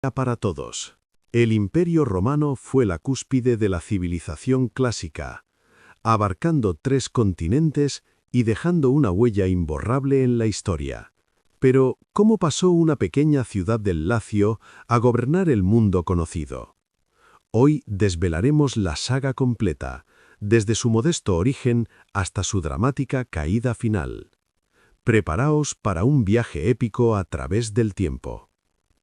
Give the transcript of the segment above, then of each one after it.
Para todos. El Imperio Romano fue la cúspide de la civilización clásica, abarcando 3 continentes y dejando una huella imborrable en la historia. Pero, ¿cómo pasó una pequeña ciudad del Lacio a gobernar el mundo conocido? Hoy desvelaremos la saga completa, desde su modesto origen hasta su dramática caída final. Preparaos para un viaje épico a través del tiempo.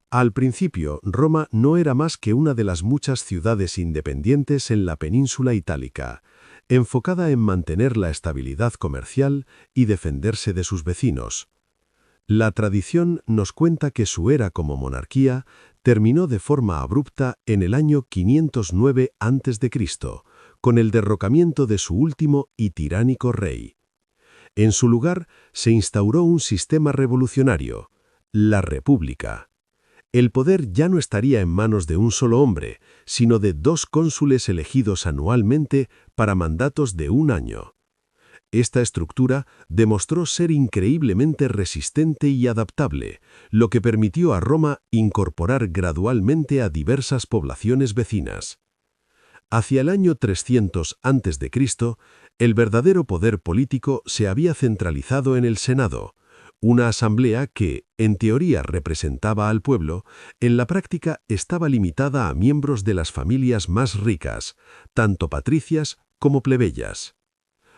Al principio, Roma no era más que una de las muchas ciudades independientes en la península itálica, enfocada en mantener la estabilidad comercial y defenderse de sus vecinos. La tradición nos cuenta que su era como monarquía terminó de forma abrupta en el año 509 a.C., con el derrocamiento de su último y tiránico rey. En su lugar se instauró un sistema revolucionario, la República. El poder ya no estaría en manos de un solo hombre, sino de 2 cónsules elegidos anualmente para mandatos de 1 año. Esta estructura demostró ser increíblemente resistente y adaptable, lo que permitió a Roma incorporar gradualmente a diversas poblaciones vecinas. Hacia el año 300 a.C., el verdadero poder político se había centralizado en el Senado, una asamblea que, en teoría representaba al pueblo, en la práctica estaba limitada a miembros de las familias más ricas, tanto patricias como plebeyas.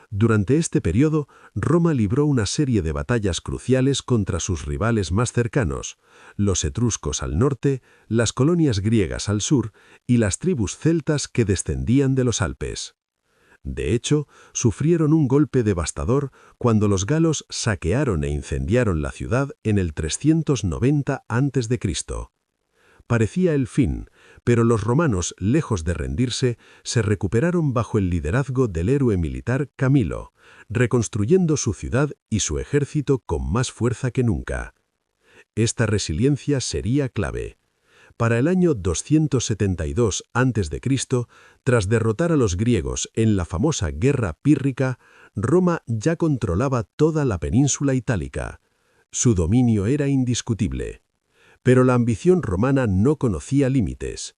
Durante este periodo, Roma libró una serie de batallas cruciales contra sus rivales más cercanos, los etruscos al norte, las colonias griegas al sur y las tribus celtas que descendían de los Alpes. De hecho, sufrieron un golpe devastador cuando los galos saquearon e incendiaron la ciudad en el 390 a.C. Parecía el fin, pero los romanos, lejos de rendirse, se recuperaron bajo el liderazgo del héroe militar Camilo, reconstruyendo su ciudad y su ejército con más fuerza que nunca. Esta resiliencia sería clave. Para el año 272 a.C., tras derrotar a los griegos en la famosa Guerra Pírrica, Roma ya controlaba toda la península itálica. Su dominio era indiscutible. Pero la ambición romana no conocía límites.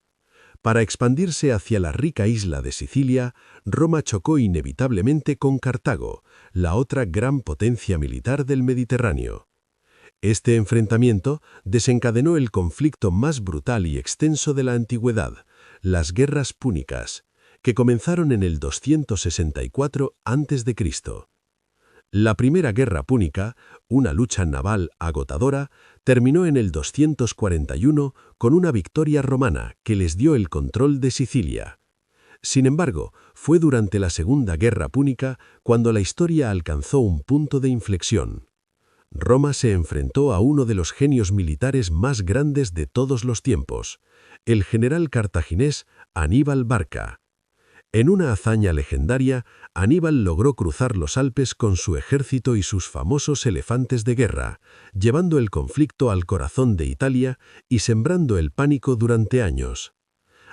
Para expandirse hacia la rica isla de Sicilia, Roma chocó inevitablemente con Cartago, la otra gran potencia militar del Mediterráneo. Este enfrentamiento desencadenó el conflicto más brutal y extenso de la antigüedad, las guerras púnicas, que comenzaron en el 264 a.C. La Primera Guerra Púnica, una lucha naval agotadora, terminó en el 241 con una victoria romana que les dio el control de Sicilia. Sin embargo, fue durante la Segunda Guerra Púnica cuando la historia alcanzó un punto de inflexión. Roma se enfrentó a uno de los genios militares más grandes de todos los tiempos, el general cartaginés Aníbal Barca. En una hazaña legendaria, Aníbal logró cruzar los Alpes con su ejército y sus famosos elefantes de guerra, llevando el conflicto al corazón de Italia y sembrando el pánico durante años.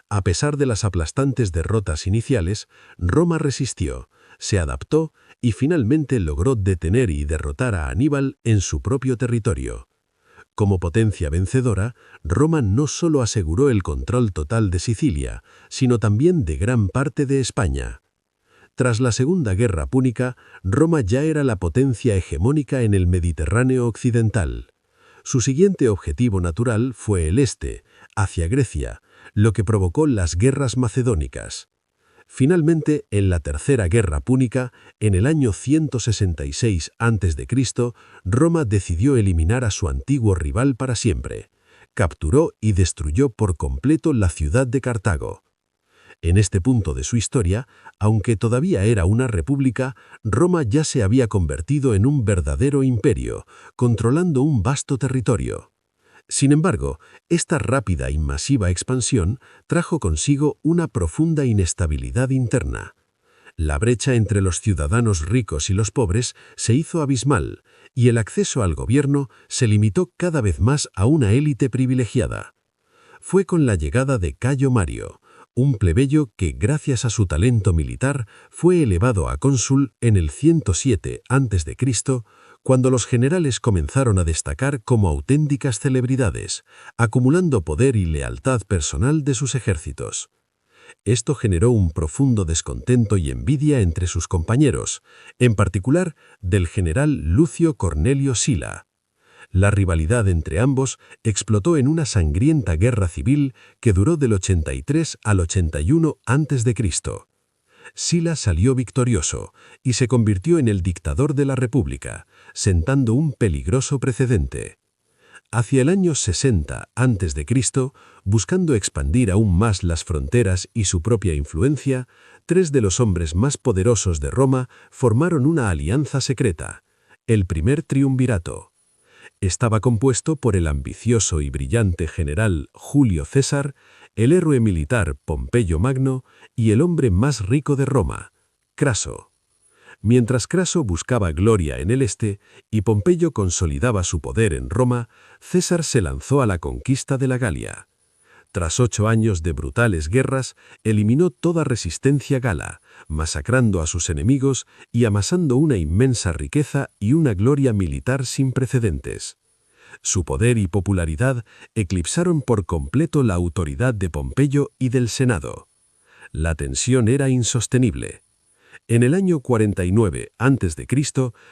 A pesar de las aplastantes derrotas iniciales, Roma resistió, se adaptó y finalmente logró detener y derrotar a Aníbal en su propio territorio. Como potencia vencedora, Roma no solo aseguró el control total de Sicilia, sino también de gran parte de España. Tras la Segunda Guerra Púnica, Roma ya era la potencia hegemónica en el Mediterráneo occidental. Su siguiente objetivo natural fue el este, hacia Grecia, lo que provocó las guerras macedónicas. Finalmente, en la Tercera Guerra Púnica, en el año 166 a.C., Roma decidió eliminar a su antiguo rival para siempre. Capturó y destruyó por completo la ciudad de Cartago. En este punto de su historia, aunque todavía era una república, Roma ya se había convertido en un verdadero imperio, controlando un vasto territorio. Sin embargo, esta rápida y masiva expansión trajo consigo una profunda inestabilidad interna. La brecha entre los ciudadanos ricos y los pobres se hizo abismal, y el acceso al gobierno se limitó cada vez más a una élite privilegiada. Fue con la llegada de Cayo Mario, un plebeyo que, gracias a su talento militar, fue elevado a cónsul en el 107 a.C., cuando los generales comenzaron a destacar como auténticas celebridades, acumulando poder y lealtad personal de sus ejércitos. Esto generó un profundo descontento y envidia entre sus compañeros, en particular del general Lucio Cornelio Sila. La rivalidad entre ambos explotó en una sangrienta guerra civil que duró del 83 al 81 a.C. Sila salió victorioso y se convirtió en el dictador de la República, sentando un peligroso precedente. Hacia el año 60 a.C., buscando expandir aún más las fronteras y su propia influencia, tres de los hombres más poderosos de Roma formaron una alianza secreta, el primer triunvirato. Estaba compuesto por el ambicioso y brillante general Julio César, el héroe militar Pompeyo Magno y el hombre más rico de Roma, Craso. Mientras Craso buscaba gloria en el este y Pompeyo consolidaba su poder en Roma, César se lanzó a la conquista de la Galia. Tras 8 años de brutales guerras, eliminó toda resistencia gala, masacrando a sus enemigos y amasando una inmensa riqueza y una gloria militar sin precedentes. Su poder y popularidad eclipsaron por completo la autoridad de Pompeyo y del Senado. La tensión era insostenible. En el año 49 a.C.,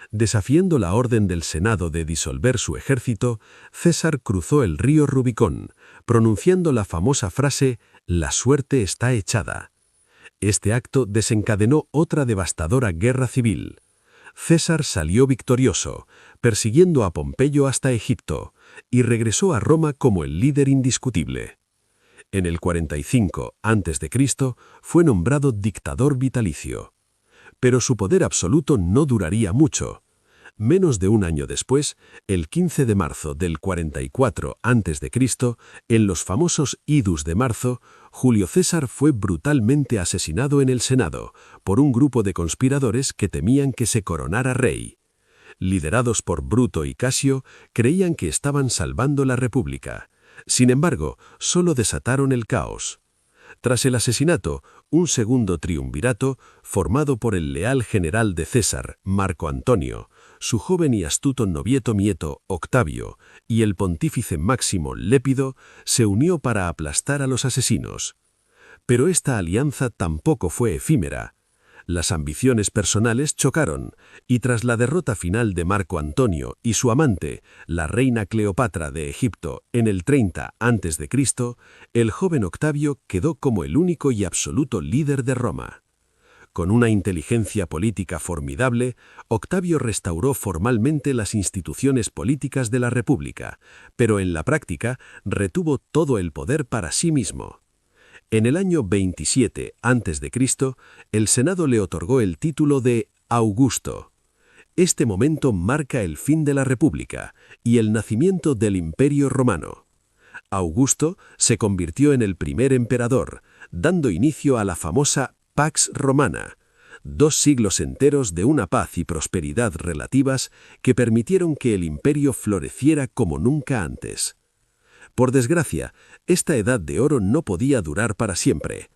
desafiando la orden del Senado de disolver su ejército, César cruzó el río Rubicón, pronunciando la famosa frase «La suerte está echada». Este acto desencadenó otra devastadora guerra civil. César salió victorioso, persiguiendo a Pompeyo hasta Egipto, y regresó a Roma como el líder indiscutible. En el 45 a.C. fue nombrado dictador vitalicio. Pero su poder absoluto no duraría mucho. Menos de un año después, el 15 de marzo del 44 a.C., en los famosos Idus de marzo, Julio César fue brutalmente asesinado en el Senado por un grupo de conspiradores que temían que se coronara rey. Liderados por Bruto y Casio, creían que estaban salvando la República. Sin embargo, solo desataron el caos. Tras el asesinato, un segundo triunvirato, formado por el leal general de César, Marco Antonio, su joven y astuto novieto Mieto, Octavio, y el pontífice Máximo Lépido, se unió para aplastar a los asesinos. Pero esta alianza tampoco fue efímera. Las ambiciones personales chocaron, y tras la derrota final de Marco Antonio y su amante, la reina Cleopatra de Egipto, en el 30 a.C., el joven Octavio quedó como el único y absoluto líder de Roma. Con una inteligencia política formidable, Octavio restauró formalmente las instituciones políticas de la República, pero en la práctica retuvo todo el poder para sí mismo. En el año 27 a.C., el Senado le otorgó el título de Augusto. Este momento marca el fin de la República y el nacimiento del Imperio Romano. Augusto se convirtió en el primer emperador, dando inicio a la famosa Pax Romana, 2 siglos enteros de una paz y prosperidad relativas que permitieron que el imperio floreciera como nunca antes. Por desgracia, esta edad de oro no podía durar para siempre.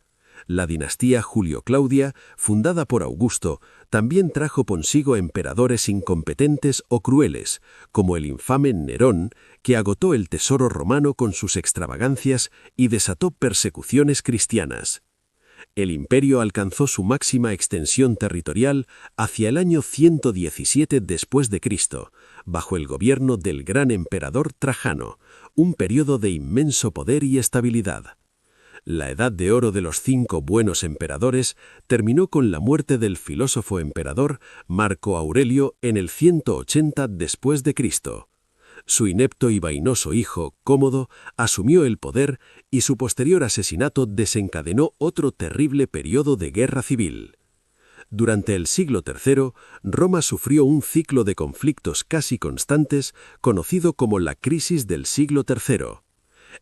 La dinastía Julio-Claudia, fundada por Augusto, también trajo consigo emperadores incompetentes o crueles, como el infame Nerón, que agotó el tesoro romano con sus extravagancias y desató persecuciones cristianas. El imperio alcanzó su máxima extensión territorial hacia el año 117 después de Cristo, bajo el gobierno del gran emperador Trajano, un periodo de inmenso poder y estabilidad. La edad de oro de los 5 buenos emperadores terminó con la muerte del filósofo emperador Marco Aurelio en el 180 después de Cristo. Su inepto y vainoso hijo, Cómodo, asumió el poder y su posterior asesinato desencadenó otro terrible periodo de guerra civil. Durante el siglo III, Roma sufrió un ciclo de conflictos casi constantes conocido como la crisis del siglo III.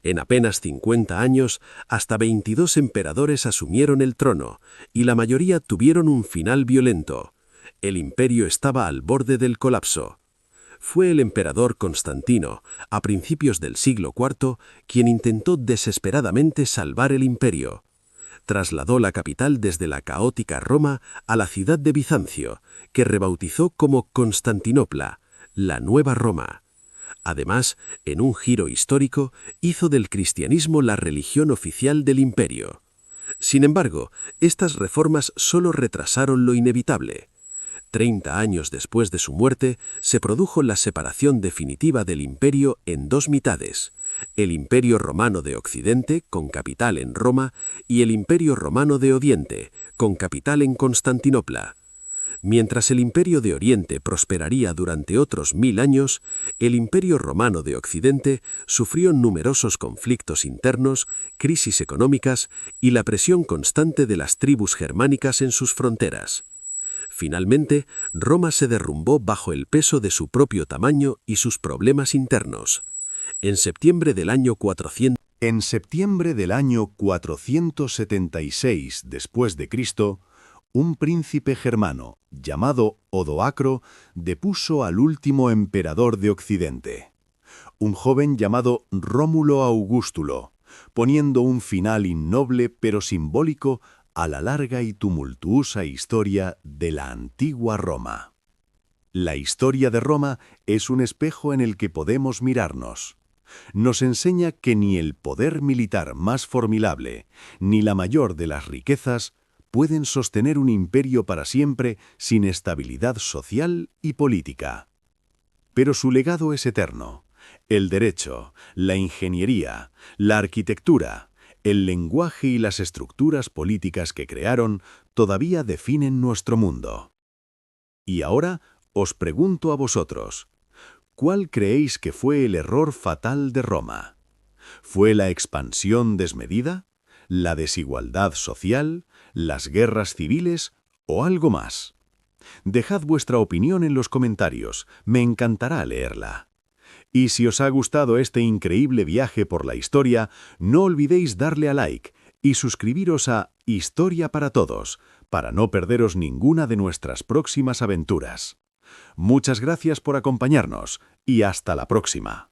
En apenas 50 años, hasta 22 emperadores asumieron el trono, y la mayoría tuvieron un final violento. El imperio estaba al borde del colapso. Fue el emperador Constantino, a principios del siglo IV, quien intentó desesperadamente salvar el imperio. Trasladó la capital desde la caótica Roma a la ciudad de Bizancio, que rebautizó como Constantinopla, la Nueva Roma. Además, en un giro histórico, hizo del cristianismo la religión oficial del imperio. Sin embargo, estas reformas solo retrasaron lo inevitable. 30 años después de su muerte, se produjo la separación definitiva del imperio en dos mitades: el Imperio Romano de Occidente, con capital en Roma, y el Imperio Romano de Oriente, con capital en Constantinopla. Mientras el Imperio de Oriente prosperaría durante otros 1000 años, el Imperio Romano de Occidente sufrió numerosos conflictos internos, crisis económicas y la presión constante de las tribus germánicas en sus fronteras. Finalmente, Roma se derrumbó bajo el peso de su propio tamaño y sus problemas internos. En septiembre del año 476 después de Cristo, un príncipe germano llamado Odoacro depuso al último emperador de Occidente, un joven llamado Rómulo Augustulo, poniendo un final innoble pero simbólico a la larga y tumultuosa historia de la antigua Roma. La historia de Roma es un espejo en el que podemos mirarnos. Nos enseña que ni el poder militar más formidable, ni la mayor de las riquezas, pueden sostener un imperio para siempre sin estabilidad social y política. Pero su legado es eterno. El derecho, la ingeniería, la arquitectura, el lenguaje y las estructuras políticas que crearon todavía definen nuestro mundo. Y ahora os pregunto a vosotros, ¿cuál creéis que fue el error fatal de Roma? ¿Fue la expansión desmedida, la desigualdad social, las guerras civiles o algo más? Dejad vuestra opinión en los comentarios, me encantará leerla. Y si os ha gustado este increíble viaje por la historia, no olvidéis darle a like y suscribiros a Historia para Todos, para no perderos ninguna de nuestras próximas aventuras. Muchas gracias por acompañarnos y hasta la próxima.